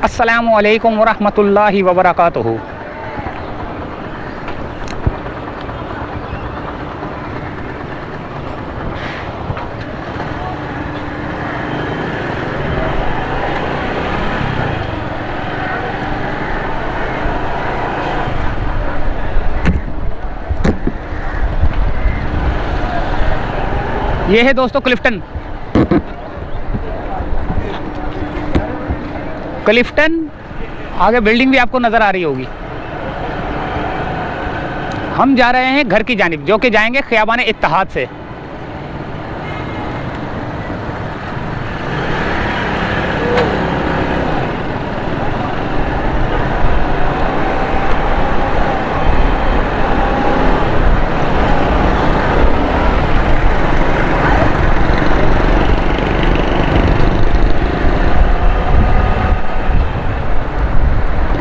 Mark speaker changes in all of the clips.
Speaker 1: अस्सलामु अलैकुम वरहमतुल्लाहि वबरकातुहू। ये है दोस्तों क्लिफ्टन। क्लिफ्टन आगे बिल्डिंग भी आपको नज़र आ रही होगी। हम जा रहे हैं घर की जानिब, जो कि जाएंगे खियाबान इत्तेहाद से।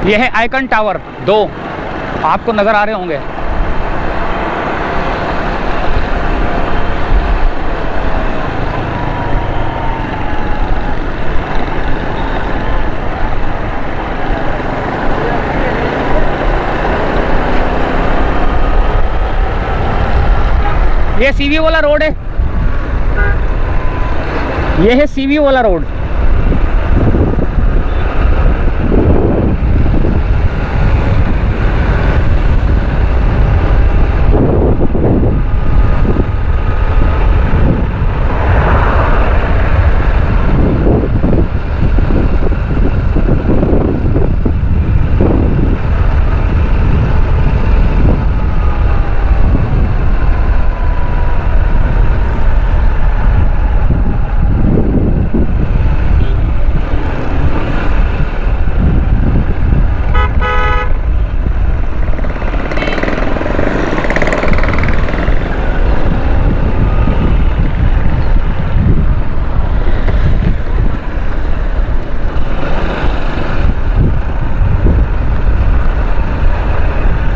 Speaker 1: यह है आइकन टावर 2, आपको नज़र आ रहे होंगे। ये सीवी वाला रोड है, ये है सीवी वाला रोड।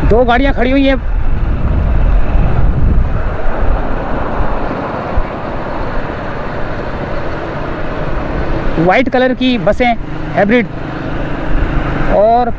Speaker 1: दो गाड़ियां खड़ी हुई हैं। वाइट कलर की बसें हाइब्रिड, और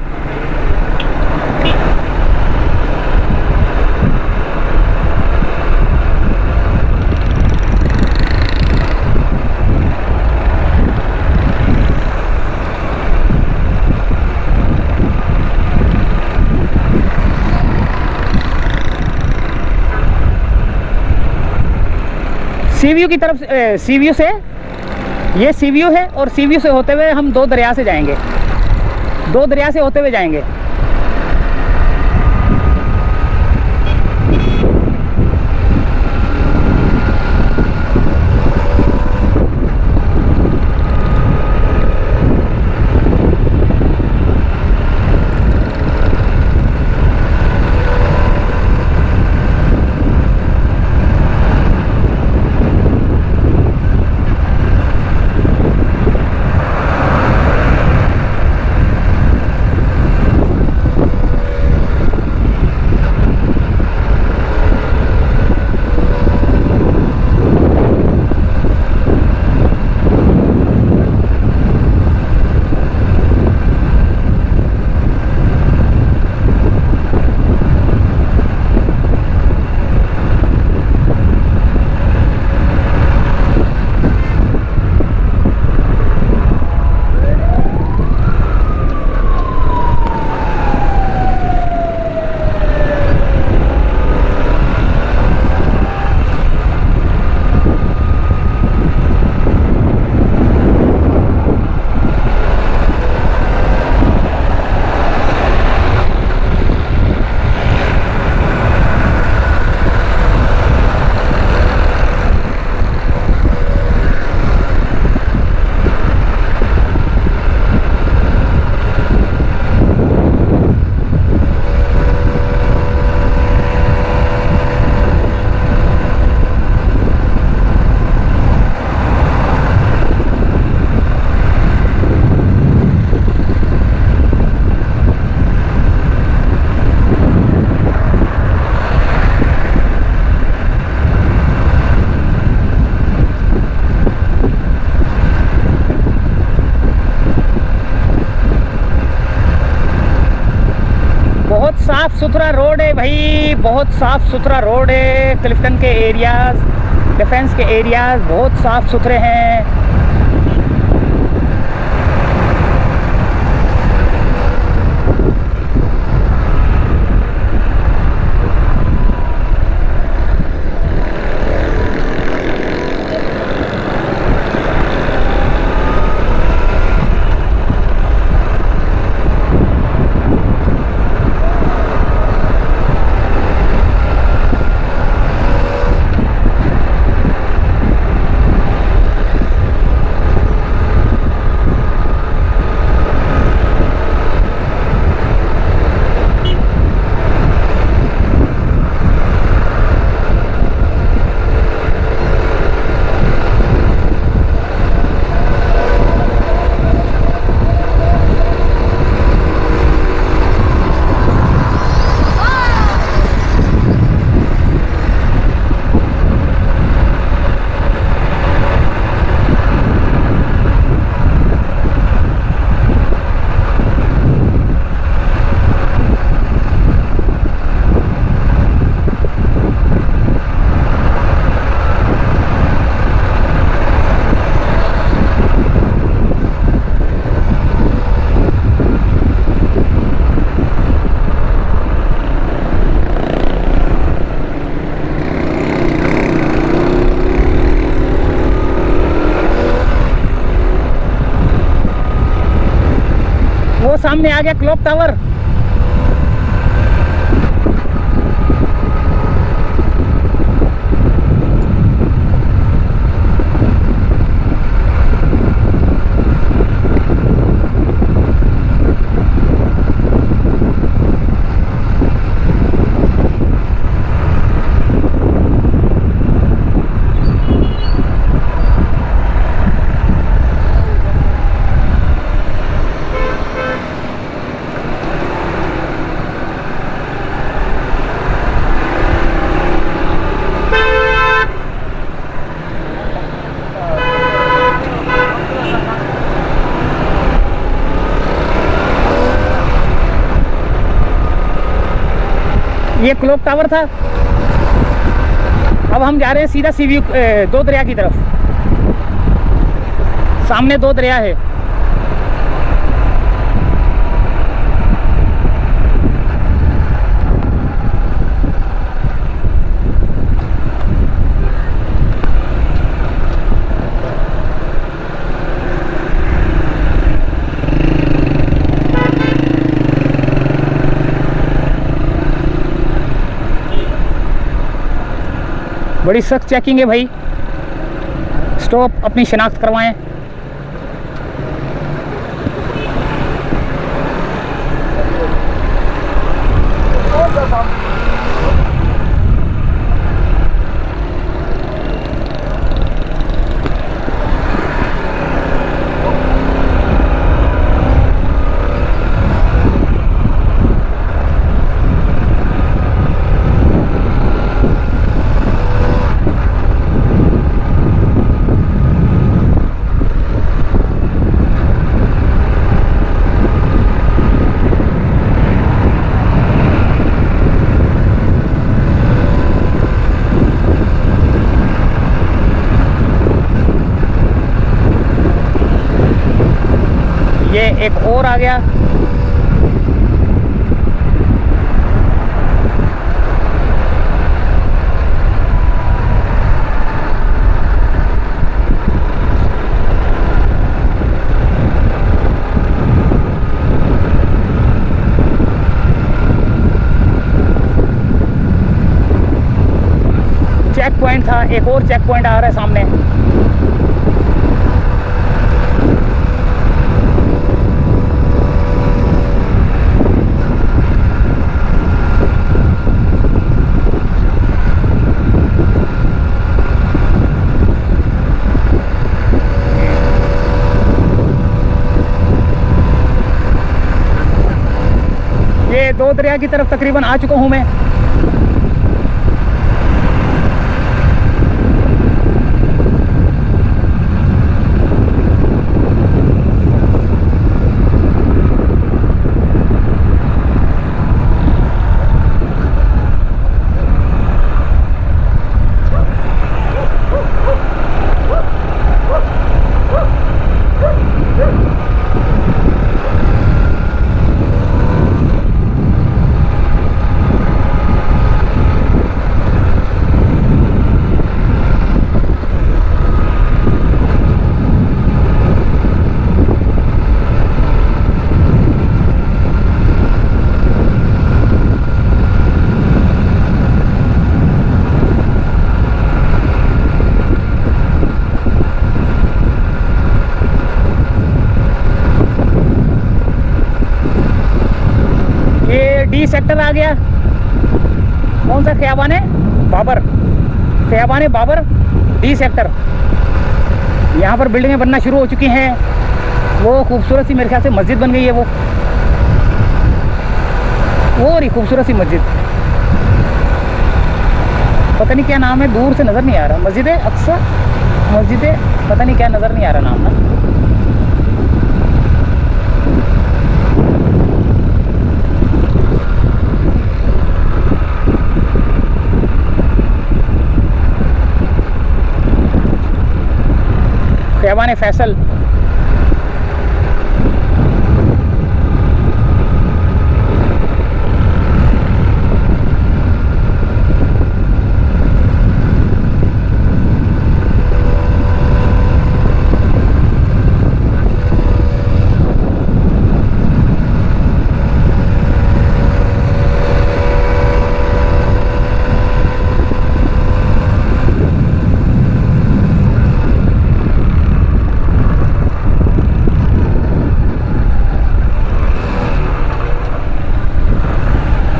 Speaker 1: सीव्यू की तरफ सीव्यू से, ये सीव्यू है, और सीव्यू से होते हुए हम दो दरिया से जाएंगे, दो दरिया से होते हुए जाएंगे। साफ सुथरा रोड है भाई, बहुत साफ सुथरा रोड है। क्लिफ्टन के एरियाज, डिफेंस के एरियाज बहुत साफ सुथरे हैं। सामने आ गया क्लॉक टावर। ये क्लॉक टावर था। अब हम जा रहे हैं सीधा सी व्यू दो दरिया की तरफ। सामने दो दरिया है। बड़ी सख्त चेकिंग है भाई। स्टॉप, अपनी शिनाख्त करवाएं। ये एक और आ गया। चेक पॉइंट था, एक और चेक पॉइंट आ रहा है सामने। ये दो दरिया की तरफ तकरीबन आ चुका हूँ मैं। डी सेक्टर आ गया। कौन सा? ख़ियाबान बाबर, ख़ियाबान बाबर डी सेक्टर। यहाँ पर बिल्डिंगें बनना शुरू हो चुकी हैं। वो खूबसूरत सी मेरे ख्याल से मस्जिद बन गई है। वो रही खूबसूरत सी मस्जिद, पता नहीं क्या नाम है, दूर से नज़र नहीं आ रहा। मस्जिद अक्सा, मस्जिद पता नहीं क्या, नज़र नहीं आ रहा नाम ना। ख़ियाबान फैसल,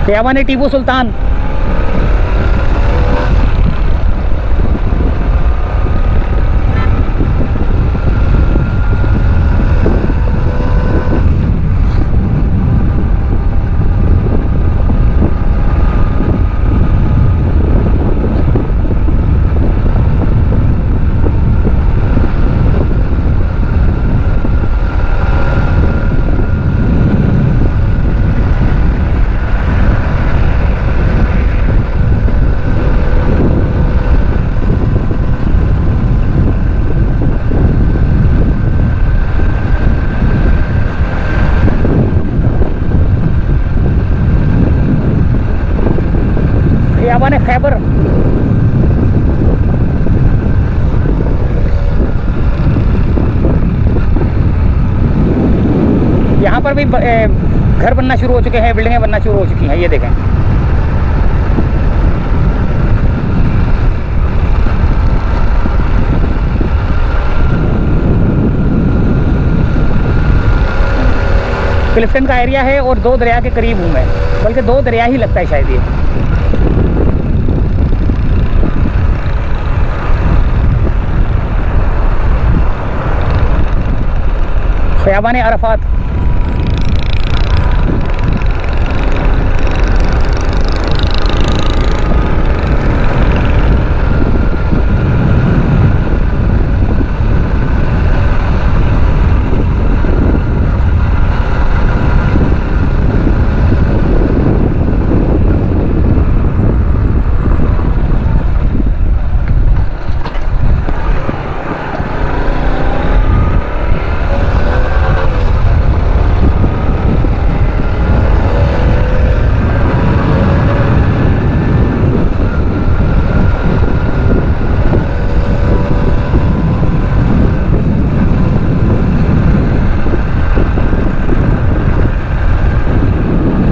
Speaker 1: ख़ियाबान टीपू सुल्तान। ख़ियाबान खैबर, यहाँ पर भी घर बनना शुरू हो चुके हैं, बिल्डिंगें बनना शुरू हो चुकी हैं। ये देखें, क्लिफ्टन का एरिया है और दो दरिया के करीब हूँ मैं, बल्कि दो दरिया ही लगता है शायद ये। ख़ियाबान अरफात,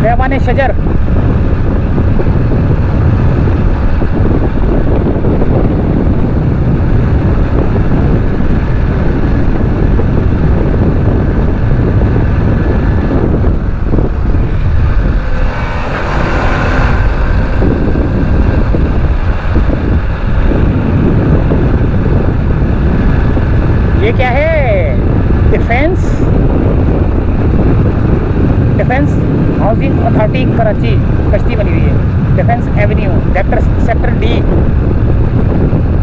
Speaker 1: ख़ियाबान शजर, ये क्या है? डिफेंस हाउसिंग अथॉरिटी कराची कश्ती बनी हुई है, डिफेंस एवेन्यू सेक्टर डी।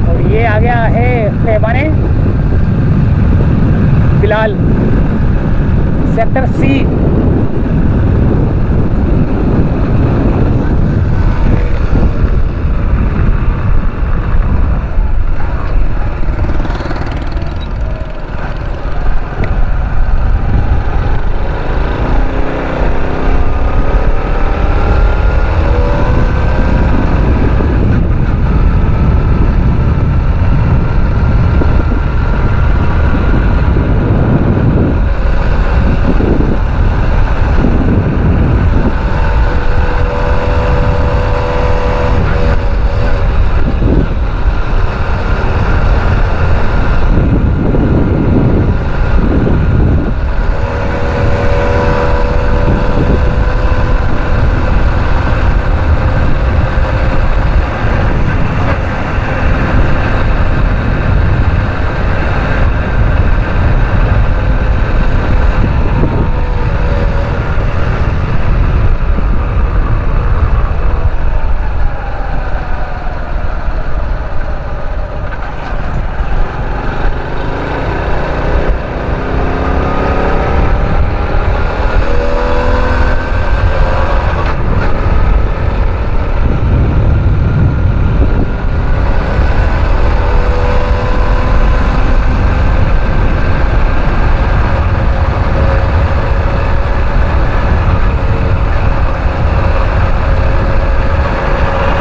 Speaker 1: और ये आ गया है ख़ियाबान बिलाल सेक्टर सी।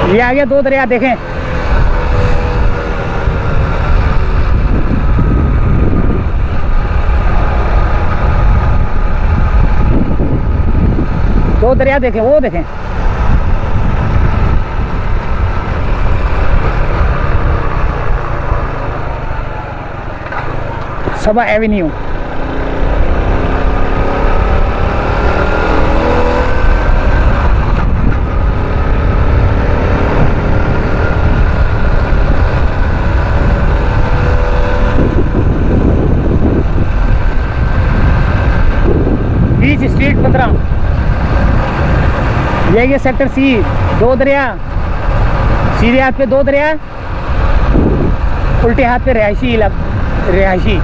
Speaker 1: ये आ गया दो दरिया, देखें। दो दरिया देखें, वो देखें। सबा एवेन्यू। बीच स्ट्रीट 15। ये सेक्टर सी। दो दरिया, सीधे हाथ पे दो दरिया, उल्टे हाथ पे रिहायशी।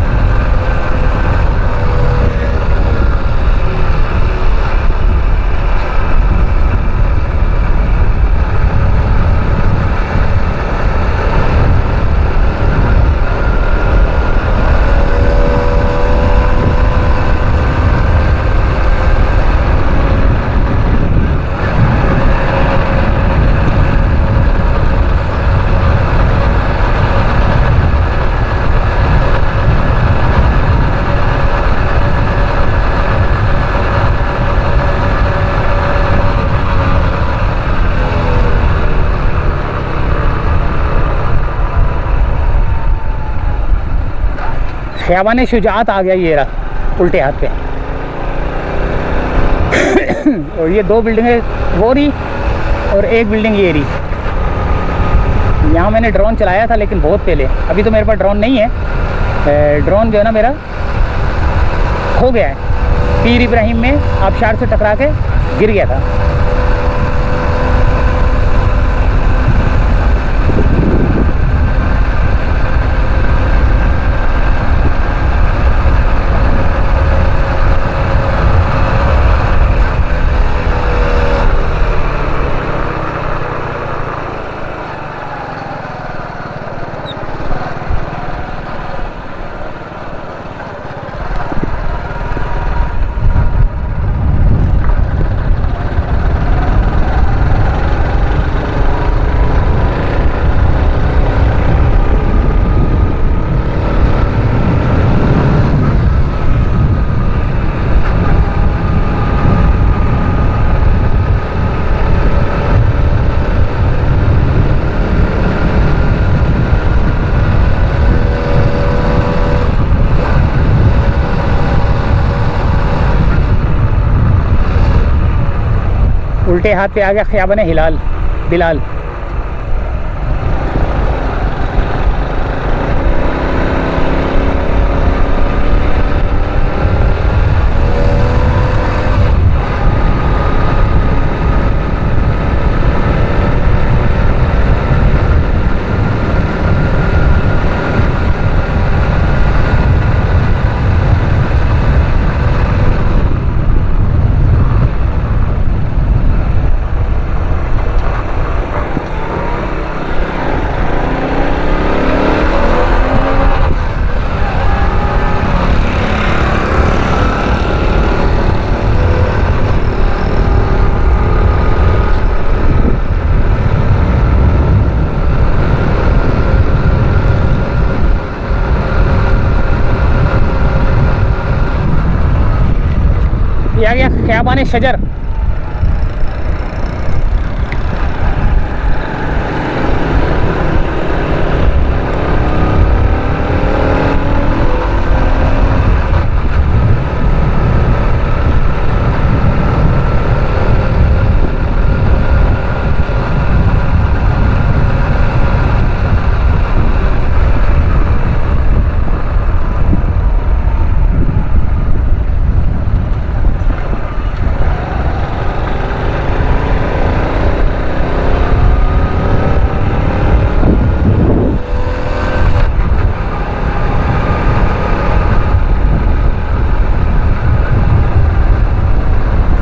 Speaker 1: ख़ियाबान शुजात आ गया ये रहा उल्टे हाथ पे। और ये दो बिल्डिंगें वो रही और एक बिल्डिंग ये रही। यहाँ मैंने ड्रोन चलाया था लेकिन बहुत पहले, अभी तो मेरे पास ड्रोन नहीं है। ड्रोन जो है ना मेरा खो गया है, पीर इब्राहिम में आबशार से टकरा के गिर गया था। उल्टे हाथ पे आ गया ख़ियाबान बिलाल। ये आ गया ख़ियाबान शजर।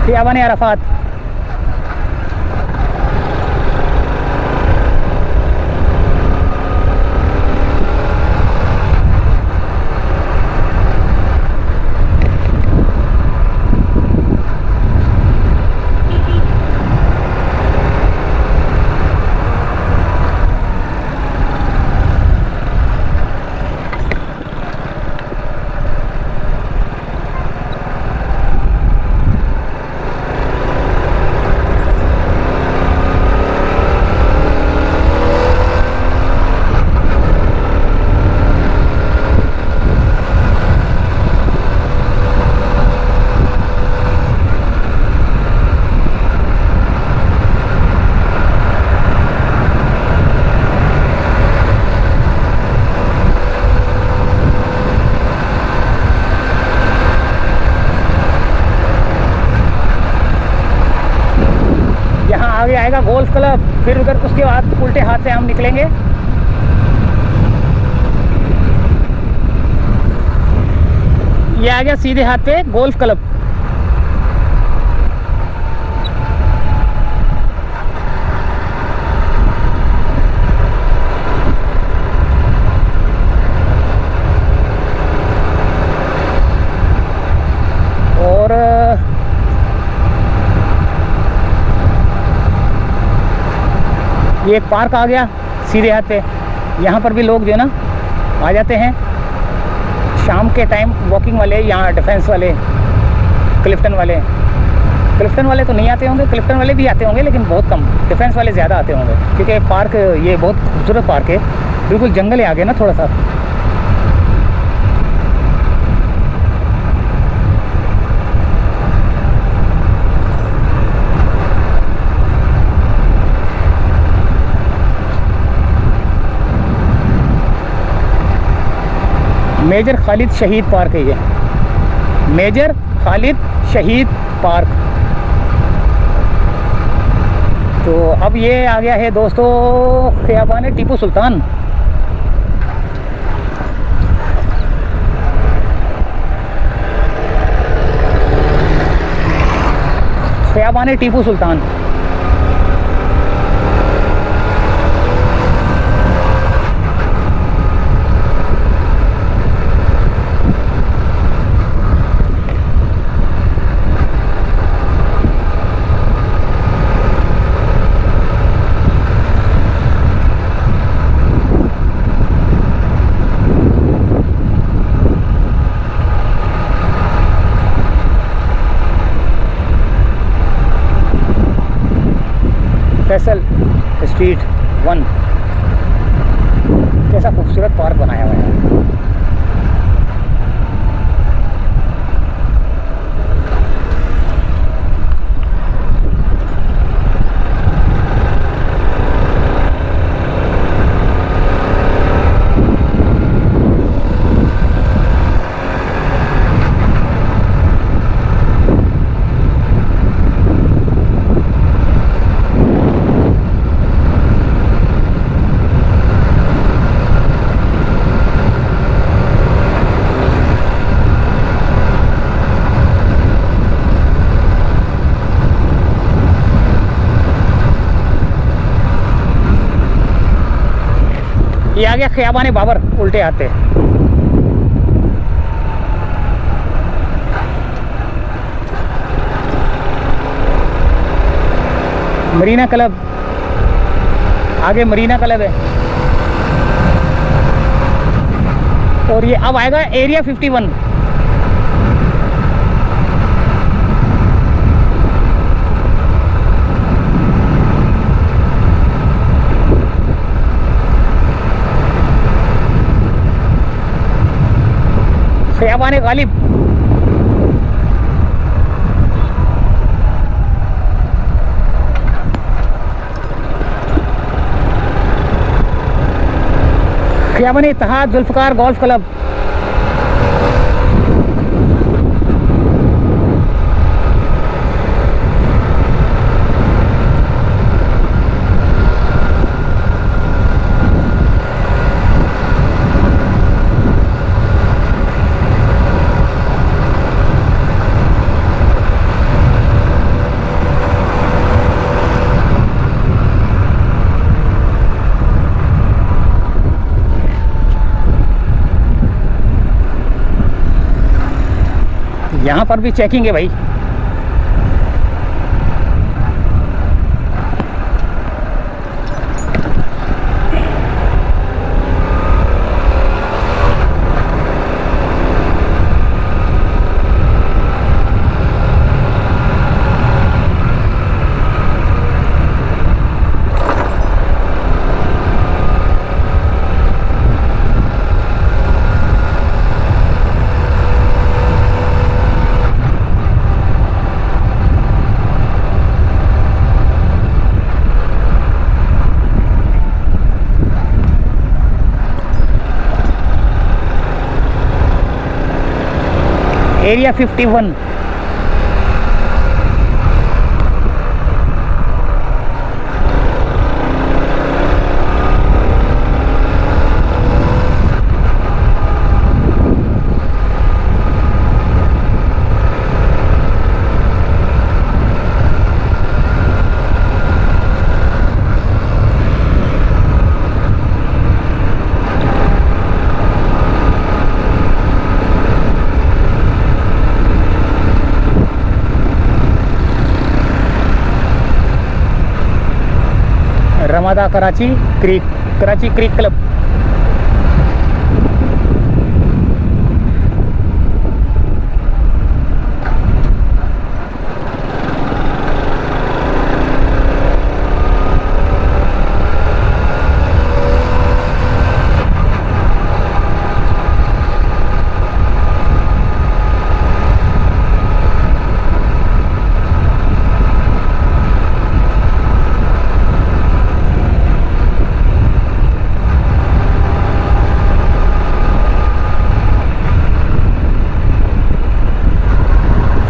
Speaker 1: ख़ियाबान अरफात। आगे आएगा गोल्फ क्लब, फिर उधर उसके बाद उल्टे हाथ से हम निकलेंगे। ये आ गया सीधे हाथ पे गोल्फ क्लब। और ये एक पार्क आ गया सीधे हाथ पे। यहाँ पर भी लोग जो है ना आ जाते हैं शाम के टाइम, वॉकिंग वाले, यहाँ डिफेंस वाले, क्लिफ्टन वाले तो नहीं आते होंगे, क्लिफ्टन वाले भी आते होंगे लेकिन बहुत कम, डिफेंस वाले ज़्यादा आते होंगे क्योंकि पार्क ये बहुत खूबसूरत पार्क है, बिल्कुल जंगल है आगे ना थोड़ा सा। मेजर खालिद शहीद पार्क है ये, मेजर खालिद शहीद पार्क। तो अब ये आ गया है दोस्तों खियाबान टीपू सुल्तान। खियाबान टीपू सुल्तान। फैसल स्ट्रीट 1, कैसा खूबसूरत पार्क बनाया हुआ है। ये आ गया खियाबान बाबर उल्टे आते। मरीना क्लब, आगे मरीना क्लब है। और ये अब आएगा area 51। Khayaban Ghalib. Khayaban Ittehad Zulfiqar golf club. यहाँ पर भी चेकिंग है भाई। Area 51। Ramada Karachi creek club.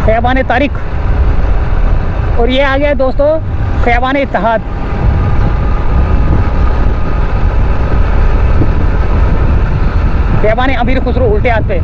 Speaker 1: Khayaban Tariq, और ये आ गया दोस्तों खैबान इत्तेहाद। खैबान अमीर खुसरो उल्टे हाथ पे।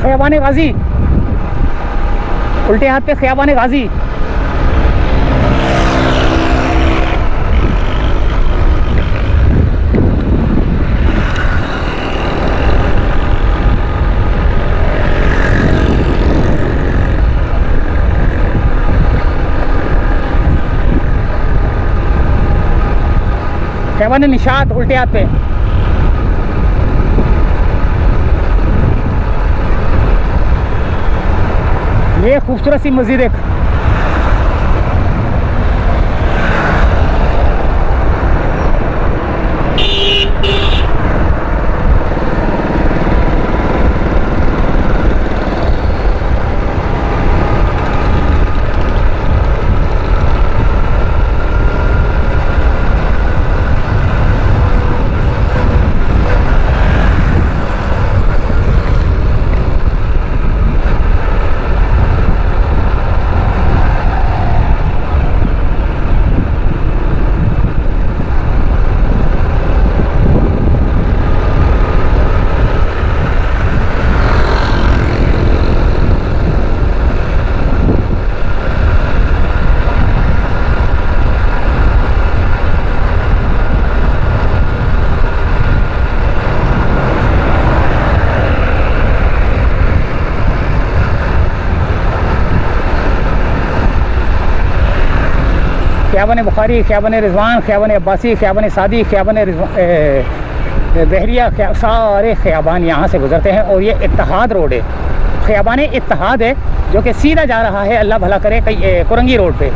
Speaker 1: खैबान गाजी, उल्टे हाथ पे खैबान गाजी। खैबान निशात उल्टे हाथ पे। ये खूबसूरत सी मस्जिद एक ख़ियाबान बुखारी, ख़ियाबान रिजवान, ख़ियाबान अब्बासी, ख़ियाबान सादी, ख़ियाबान बहरिया, सारे ख़ियाबान यहाँ से गुजरते हैं। और ये इत्तेहाद रोड है, ख़ियाबान इत्तेहाद है, जो कि सीधा जा रहा है अल्लाह भला करे कई कुरंगी रोड पे।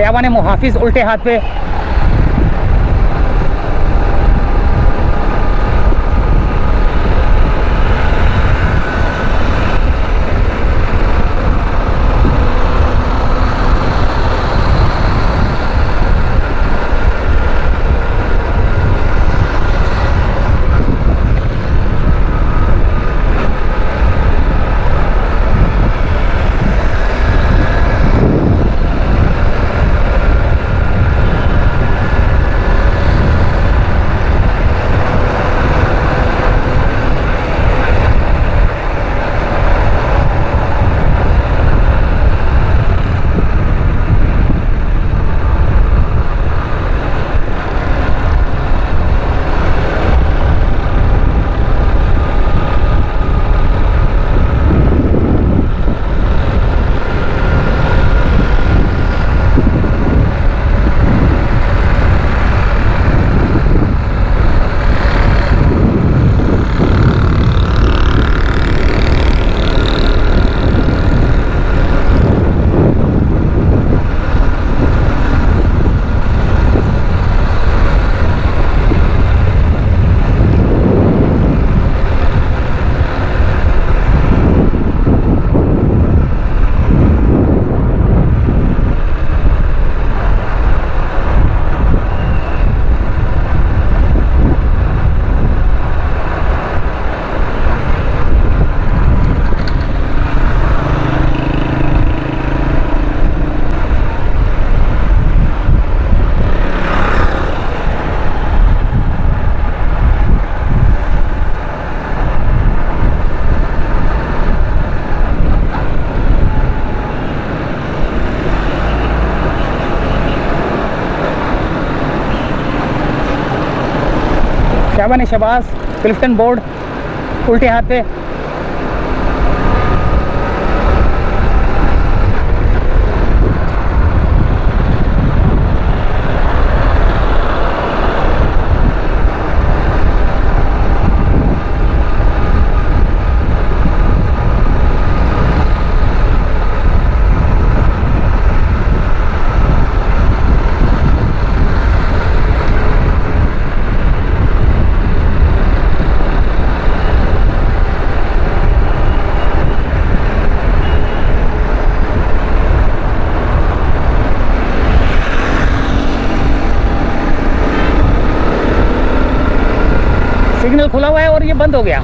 Speaker 1: खयाबान मुहाफिज उल्टे हाथ पे। खयाबान शहबाज क्लिफ्टन बोर्ड उल्टे हाथ पे। सिग्नल खुला हुआ है और ये बंद हो गया।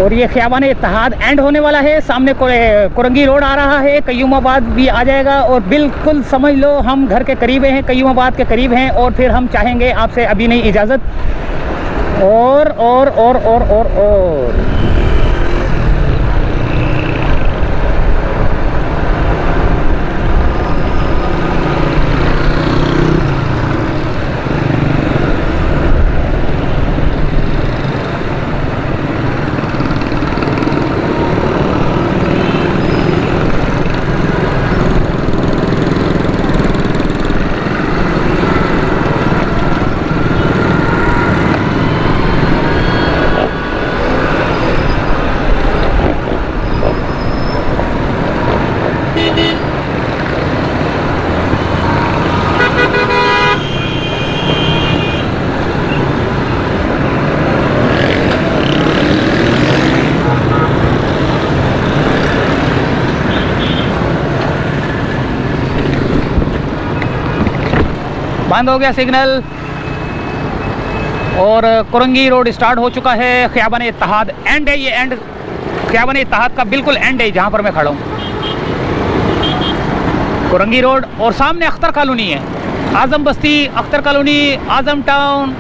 Speaker 1: और ये खयाबान इत्तेहाद एंड होने वाला है। सामने कोरंगी रोड आ रहा है, कयूमाबाद भी आ जाएगा और बिल्कुल समझ लो हम घर के करीब हैं, कयूमाबाद के करीब हैं। और फिर हम चाहेंगे आपसे अभी नहीं इजाज़त और बंद हो गया सिग्नल और कुरंगी रोड स्टार्ट हो चुका है। ख़ियाबान इत्तेहाद एंड है, ये एंड ख़ियाबान इत्तेहाद का बिल्कुल एंड है जहाँ पर मैं खड़ा हूँ। कुरंगी रोड और सामने अख्तर कॉलोनी है, आज़म बस्ती, अख्तर कॉलोनी, आज़म टाउन।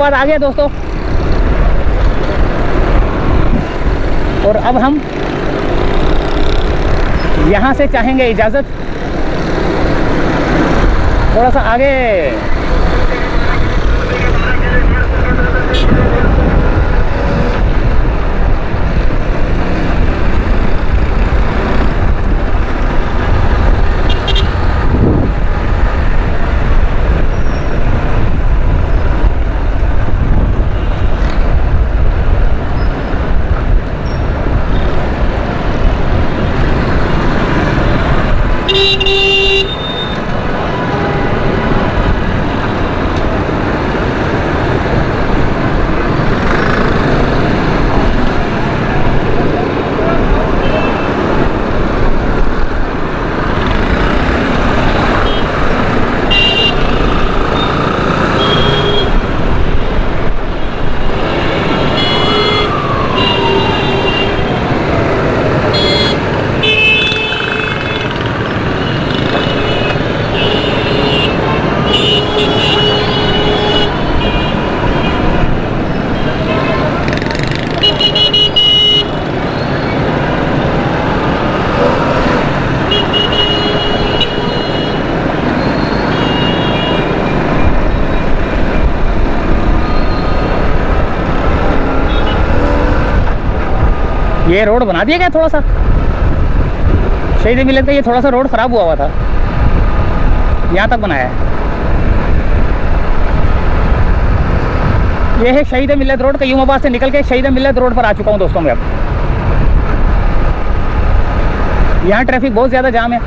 Speaker 1: बाद आ गए दोस्तों, और अब हम यहाँ से चाहेंगे इजाज़त थोड़ा सा आगे। ये रोड बना दिया गया थोड़ा सा, शहीद मिलत का ये थोड़ा सा रोड ख़राब हुआ था, यहाँ तक बनाया है। ये है शहीद मिलत रोड, कयूमाबाद से निकल के शहीद मिलत रोड पर आ चुका हूँ दोस्तों मैं। अब यहाँ ट्रैफिक बहुत ज़्यादा जाम है।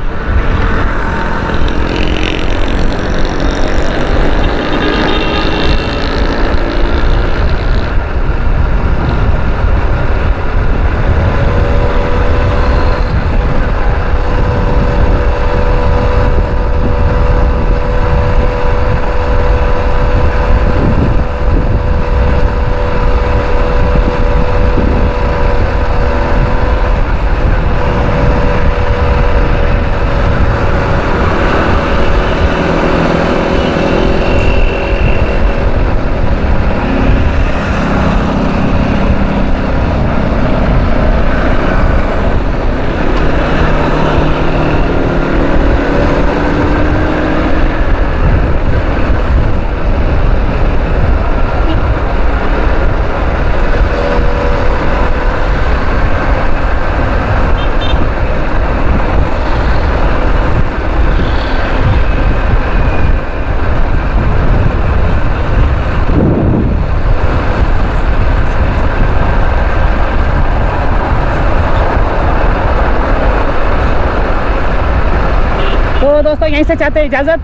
Speaker 1: तो दोस्तों यहीं से चाहते इजाज़त,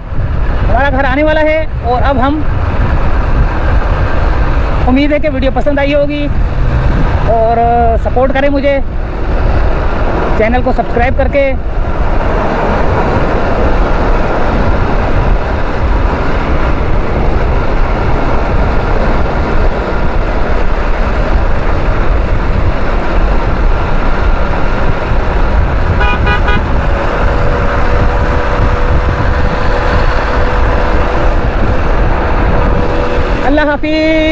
Speaker 1: हमारा घर आने वाला है। और अब हम, उम्मीद है कि वीडियो पसंद आई होगी और सपोर्ट करें मुझे चैनल को सब्सक्राइब करके। अल्लाह हाफिज़।